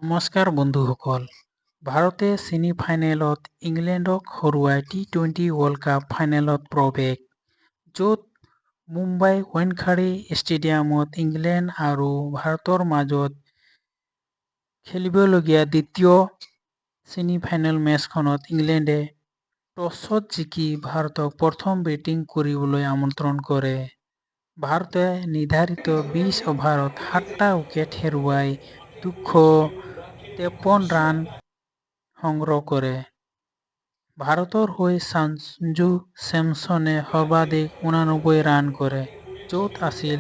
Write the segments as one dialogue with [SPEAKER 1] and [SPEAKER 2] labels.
[SPEAKER 1] নমস্কাৰ বন্ধুসকল। ভাৰতে ছেমি ফাইনেলত ইংলেণ্ডক হৰুৱাই টি-20 ৱৰ্ল্ড কাপ ফাইনেলত প্ৰৱেশ, য'ত মুম্বাই ৱানখেড়ে ষ্টেডিয়ামত ইংলেণ্ড আৰু ভাৰতৰ মাজত খেলিবলগীয়া দ্বিতীয় ছেমি ফাইনেল মেচখনত ইংলেণ্ডে টছত জিকি ভাৰতক প্ৰথম বেটিং কৰিবলৈ আমন্ত্ৰণ কৰে। ভাৰতে নিৰ্ধাৰিত 20 অভাৰত 7টা উইকেট হেৰুৱাই 253 ৰান সংগ্ৰহ কৰে। ভাৰতৰ হৈ সঞ্জু ছেমছনে সৰ্বাধিক 89 ৰান কৰে, য'ত আছিল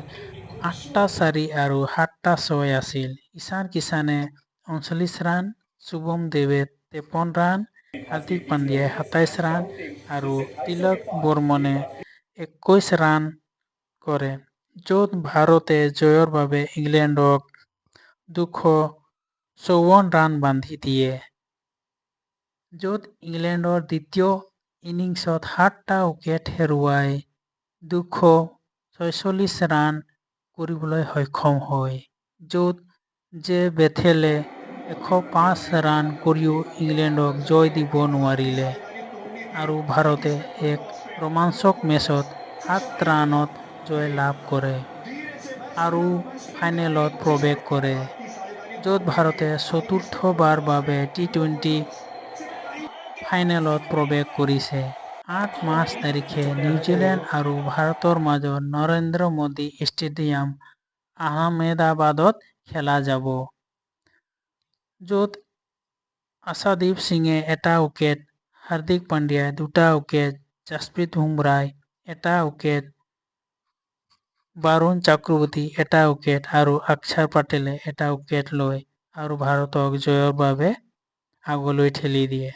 [SPEAKER 1] 8টা 4 আৰু 7টা 6 আছিল। ঈশান কিষাণে 39 ৰান, শুভম দেৱে 53 ৰান, হাৰ্দিক পাণ্ডিয়াই 27 ৰান আৰু তিলক বৰ্মনে 21 ৰান কৰে, য'ত ভাৰতে জয়ৰ বাবে ইংলেণ্ডক 254 ৰান বান্ধি দিয়ে। য'ত ইংলেণ্ডৰ দ্বিতীয় ইনিংছত 7টা উইকেট হেৰুৱাই 246 ৰান কৰিবলৈ সক্ষম হয়, য'ত জে বেথেলে 105 ৰান কৰিও ইংলেণ্ডক জয় দিব নোৱাৰিলে আৰু ভাৰতে এক ৰোমাঞ্চকৰ মেচত 7 ৰানত জয় লাভ কৰে আৰু ফাইনেলত প্ৰৱেশ কৰে, য'ত ভাৰতে চতুৰ্থবাৰৰ বাবে টি-20 ফাইনেলত প্ৰৱেশ কৰিছে। 8 মাৰ্চ তাৰিখে নিউজিলেণ্ড আৰু ভাৰতৰ মাজত নৰেন্দ্ৰ মোদী ষ্টেডিয়াম, আহমেদাবাদত খেলা যাব, য'ত আৰ্শদীপ সিঙে 1টা উইকেট, হাৰ্দিক পাণ্ডিয়াই 2টা উইকেট, যশপ্ৰীত বুমৰাহই 1টা উইকেট, বৰুণ চক্ৰৱৰ্তী 1টা উইকেট আৰু অক্ষৰ পেটেলে 1টা উইকেট লয় আৰু ভাৰতক জয়ৰ বাবে আগলৈ ঠেলি দিয়ে।